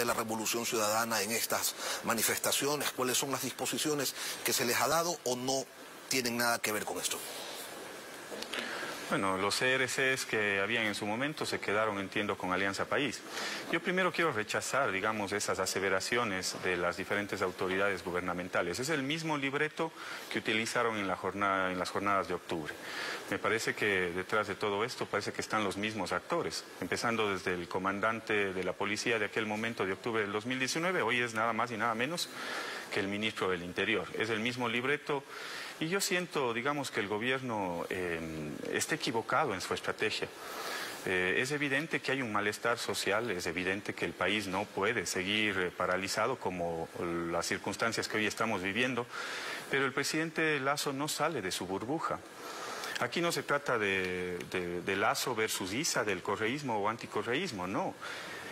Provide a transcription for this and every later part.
de la Revolución Ciudadana en estas manifestaciones? ¿Cuáles son las disposiciones que se les ha dado o no tienen nada que ver con esto? Bueno, los CRCs que habían en su momento se quedaron, entiendo, con Alianza País. Yo primero quiero rechazar, digamos, esas aseveraciones de las diferentes autoridades gubernamentales. Es el mismo libreto que utilizaron en las jornadas de octubre. Me parece que detrás de todo esto parece que están los mismos actores, empezando desde el comandante de la policía de aquel momento de octubre del 2019, hoy es nada más y nada menos que el ministro del Interior. Es el mismo libreto y yo siento, digamos, que el gobierno está equivocado en su estrategia. Es evidente que hay un malestar social, es evidente que el país no puede seguir paralizado como las circunstancias que hoy estamos viviendo, pero el presidente Lasso no sale de su burbuja. Aquí no se trata de Lasso versus Issa, del correísmo o anticorreísmo, no.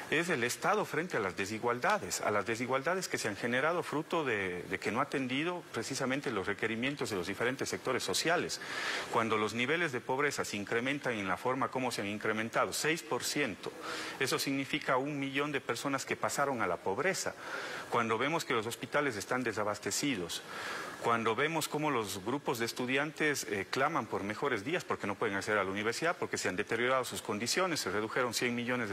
Es el Estado frente a las desigualdades que se han generado fruto de que no ha atendido precisamente los requerimientos de los diferentes sectores sociales. Cuando los niveles de pobreza se incrementan en la forma como se han incrementado, 6%, eso significa 1 millón de personas que pasaron a la pobreza. Cuando vemos que los hospitales están desabastecidos, cuando vemos cómo los grupos de estudiantes claman por mejores días porque no pueden acceder a la universidad, porque se han deteriorado sus condiciones, se redujeron $100 millones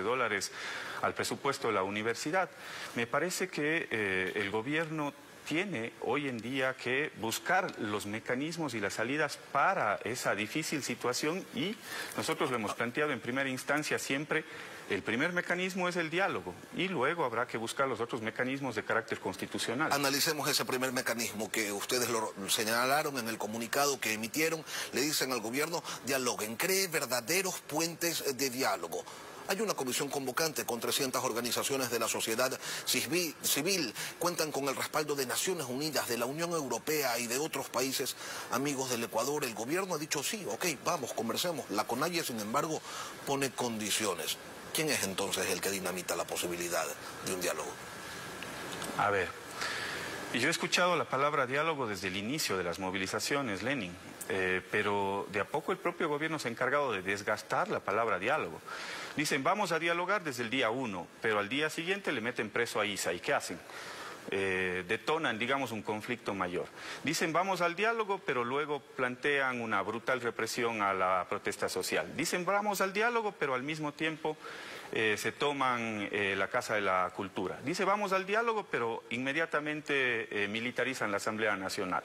al presupuesto de la universidad. Me parece que el gobierno tiene hoy en día que buscar los mecanismos y las salidas para esa difícil situación y nosotros lo hemos planteado en primera instancia siempre. El primer mecanismo es el diálogo y luego habrá que buscar los otros mecanismos de carácter constitucional. Analicemos ese primer mecanismo que ustedes lo señalaron en el comunicado que emitieron. Le dicen al gobierno, dialoguen, cree verdaderos puentes de diálogo. Hay una comisión convocante con 300 organizaciones de la sociedad civil. Cuentan con el respaldo de Naciones Unidas, de la Unión Europea y de otros países amigos del Ecuador. El gobierno ha dicho sí, ok, vamos, conversemos. La CONAIE, sin embargo, pone condiciones. ¿Quién es entonces el que dinamita la posibilidad de un diálogo? A ver, yo he escuchado la palabra diálogo desde el inicio de las movilizaciones, Lenin, pero de a poco el propio gobierno se ha encargado de desgastar la palabra diálogo. Dicen, vamos a dialogar desde el día 1, pero al día siguiente le meten preso a Issa. ¿Y qué hacen? Detonan, digamos, un conflicto mayor. Dicen, vamos al diálogo, pero luego plantean una brutal represión a la protesta social. Dicen, vamos al diálogo, pero al mismo tiempo se toman la Casa de la Cultura. Dice, vamos al diálogo, pero inmediatamente militarizan la Asamblea Nacional.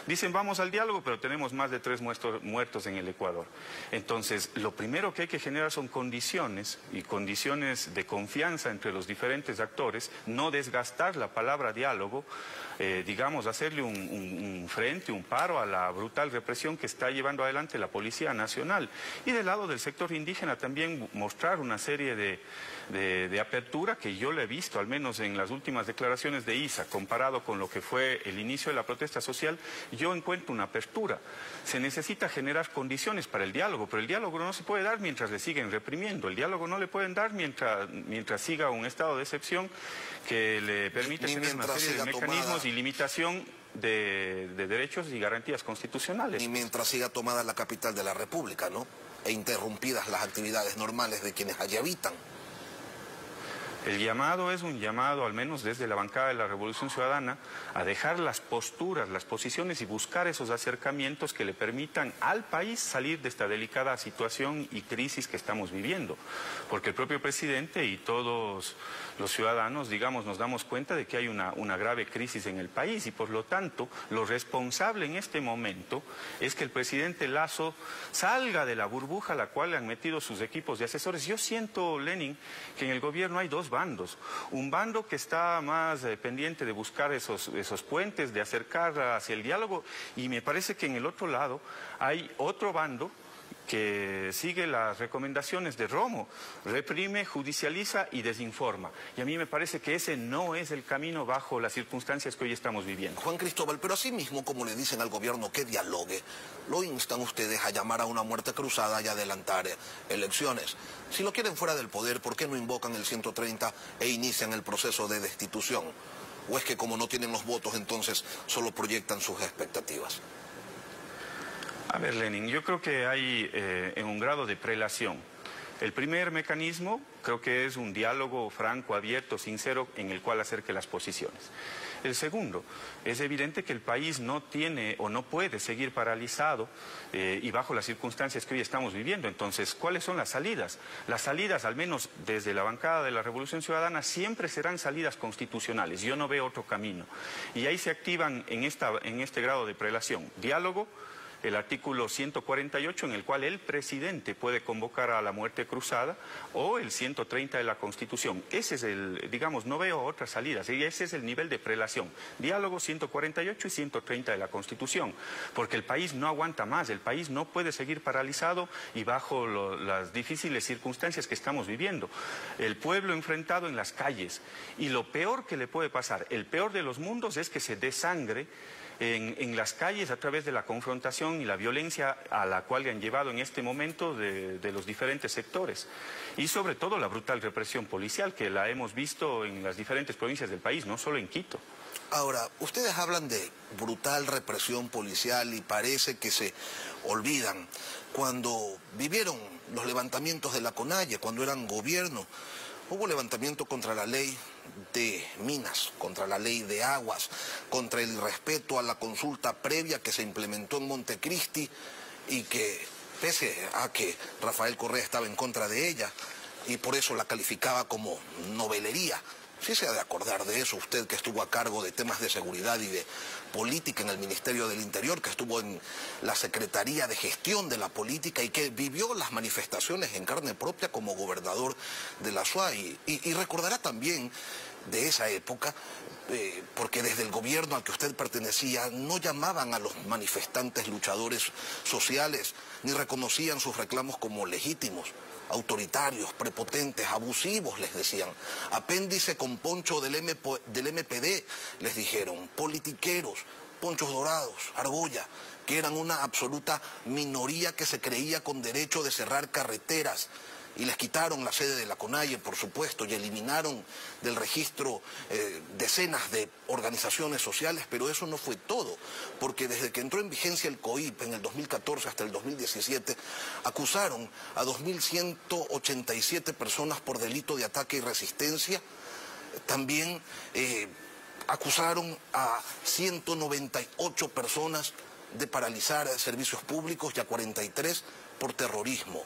Dicen, vamos al diálogo, pero tenemos más de 3 muertos en el Ecuador. Entonces, lo primero que hay que generar son condiciones, y condiciones de confianza entre los diferentes actores, no desgastar la palabra diálogo, digamos, hacerle un frente, un paro a la brutal represión que está llevando adelante la Policía Nacional. Y del lado del sector indígena también mostrar una serie de apertura que yo le he visto, al menos en las últimas declaraciones de Issa, comparado con lo que fue el inicio de la protesta social, yo encuentro una apertura. Se necesita generar condiciones para el diálogo, pero el diálogo no se puede dar mientras le siguen reprimiendo. El diálogo no le pueden dar mientras siga un estado de excepción que le permite tener una serie de mecanismos y limitación de derechos y garantías constitucionales. Ni mientras siga tomada la capital de la República, ¿no? E interrumpidas las actividades normales de quienes allí habitan. El llamado es un llamado, al menos desde la bancada de la Revolución Ciudadana, a dejar las posturas, las posiciones y buscar esos acercamientos que le permitan al país salir de esta delicada situación y crisis que estamos viviendo. Porque el propio presidente y todos los ciudadanos, digamos, nos damos cuenta de que hay una grave crisis en el país y por lo tanto lo responsable en este momento es que el presidente Lasso salga de la burbuja a la cual le han metido sus equipos de asesores. Yo siento, Lenin, que en el gobierno hay 2 bandos. Un bando que está más pendiente de buscar esos puentes, de acercar hacia el diálogo, y me parece que en el otro lado hay otro bando que sigue las recomendaciones de Romo, reprime, judicializa y desinforma. Y a mí me parece que ese no es el camino bajo las circunstancias que hoy estamos viviendo. Juan Cristóbal, pero así mismo como le dicen al gobierno que dialogue, lo instan ustedes a llamar a una muerte cruzada y adelantar elecciones. Si lo quieren fuera del poder, ¿por qué no invocan el 130 e inician el proceso de destitución? ¿O es que como no tienen los votos, entonces solo proyectan sus expectativas? A ver, Lenin, yo creo que hay en un grado de prelación El primer mecanismo creo que es un diálogo franco, abierto, sincero, en el cual acerque las posiciones. El segundo, es evidente que el país no tiene o no puede seguir paralizado y bajo las circunstancias que hoy estamos viviendo. Entonces, ¿cuáles son las salidas? Las salidas, al menos desde la bancada de la Revolución Ciudadana, siempre serán salidas constitucionales. Yo no veo otro camino. Y ahí se activan en este grado de prelación, diálogo, el artículo 148 en el cual el presidente puede convocar a la muerte cruzada, o el 130 de la Constitución. Ese es el, digamos, no veo otras salidas, y ese es el nivel de prelación. Diálogo 148 y 130 de la Constitución, porque el país no aguanta más, el país no puede seguir paralizado y bajo las difíciles circunstancias que estamos viviendo. El pueblo enfrentado en las calles, y lo peor que le puede pasar, el peor de los mundos, es que se desangre en las calles a través de la confrontación y la violencia a la cual le han llevado en este momento de los diferentes sectores. Y sobre todo la brutal represión policial que la hemos visto en las diferentes provincias del país, no solo en Quito. Ahora, ustedes hablan de brutal represión policial y parece que se olvidan. Cuando vivieron los levantamientos de la CONAIE, cuando eran gobierno, hubo levantamiento contra la ley de minas, contra la ley de aguas, contra el irrespeto a la consulta previa que se implementó en Montecristi y que, pese a que Rafael Correa estaba en contra de ella y por eso la calificaba como novelería. Sí se ha de acordar de eso, usted que estuvo a cargo de temas de seguridad y de política en el Ministerio del Interior, que estuvo en la Secretaría de Gestión de la Política y que vivió las manifestaciones en carne propia como gobernador de la SUAY. Y recordará también de esa época, porque desde el gobierno al que usted pertenecía no llamaban a los manifestantes luchadores sociales, ni reconocían sus reclamos como legítimos. Autoritarios, prepotentes, abusivos, les decían. Apéndice con poncho del MPD, les dijeron. Politiqueros, ponchos dorados, argolla, que eran una absoluta minoría que se creía con derecho de cerrar carreteras. Y les quitaron la sede de la CONAIE, por supuesto, y eliminaron del registro decenas de organizaciones sociales, pero eso no fue todo, porque desde que entró en vigencia el COIP en el 2014 hasta el 2017, acusaron a 2.187 personas por delito de ataque y resistencia, también acusaron a 198 personas de paralizar servicios públicos y a 43 por terrorismo.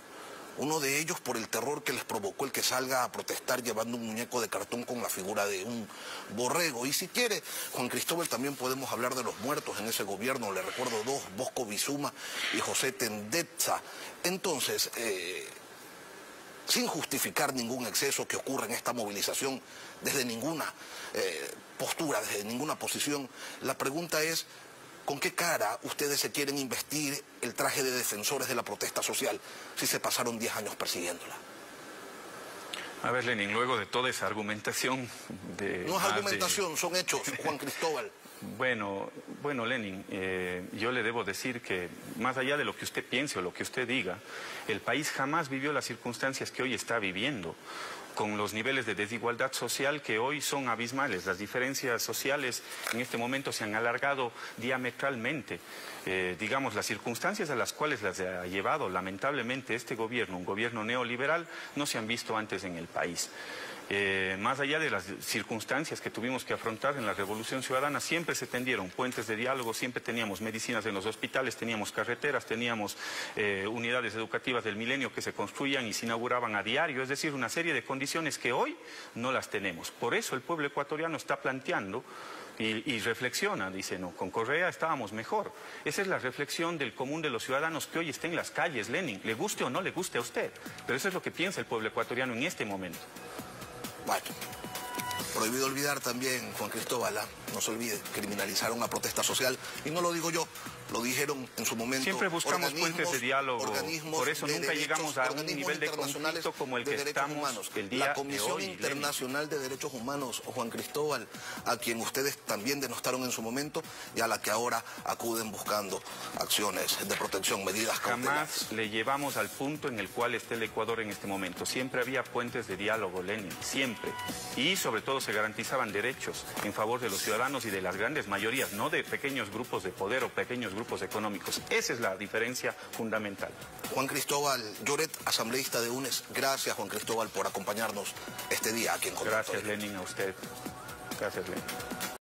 Uno de ellos por el terror que les provocó el que salga a protestar llevando un muñeco de cartón con la figura de un borrego. Y si quiere, Juan Cristóbal, también podemos hablar de los muertos en ese gobierno. Le recuerdo dos, Bosco Bizuma y José Tendetza. Entonces, sin justificar ningún exceso que ocurra en esta movilización, desde ninguna postura, desde ninguna posición, la pregunta es: ¿con qué cara ustedes se quieren investir el traje de defensores de la protesta social si se pasaron 10 años persiguiéndola? A ver, Lenin, luego de toda esa argumentación de... No es argumentación, son hechos, Juan Cristóbal. Bueno, Lenin, yo le debo decir que más allá de lo que usted piense o lo que usted diga, el país jamás vivió las circunstancias que hoy está viviendo, con los niveles de desigualdad social que hoy son abismales. Las diferencias sociales en este momento se han alargado diametralmente. Digamos, las circunstancias a las cuales las ha llevado lamentablemente este gobierno, un gobierno neoliberal, no se han visto antes en el país. Más allá de las circunstancias que tuvimos que afrontar en la Revolución Ciudadana, siempre se tendieron puentes de diálogo, siempre teníamos medicinas en los hospitales, teníamos carreteras, teníamos unidades educativas del milenio que se construían y se inauguraban a diario, es decir, una serie de condiciones que hoy no las tenemos. Por eso el pueblo ecuatoriano está planteando y reflexiona, dice, no, con Correa estábamos mejor. Esa es la reflexión del común de los ciudadanos que hoy está en las calles, Lenin, le guste o no le guste a usted, pero eso es lo que piensa el pueblo ecuatoriano en este momento. Bueno, prohibido olvidar también, Juan Cristóbal, no se olvide, criminalizaron la protesta social, y no lo digo yo, lo dijeron en su momento. Siempre buscamos puentes de diálogo, por eso nunca llegamos a un nivel de conflicto como el que estamos el día de hoy. La Comisión Internacional de Derechos Humanos, Juan Cristóbal, a quien ustedes también denostaron en su momento y a la que ahora acuden buscando acciones de protección, medidas cautelares. Jamás le llevamos al punto en el cual está el Ecuador en este momento. Siempre había puentes de diálogo, Lenin, siempre. Y sobre todo se garantizaban derechos en favor de los ciudadanos y de las grandes mayorías, no de pequeños grupos de poder o pequeños grupos grupos económicos. Esa es la diferencia fundamental. Juan Cristóbal Lloret, asambleísta de UNES. Gracias, Juan Cristóbal, por acompañarnos este día aquí en Contacto. Gracias, Lenin, a usted. Gracias, Lenin.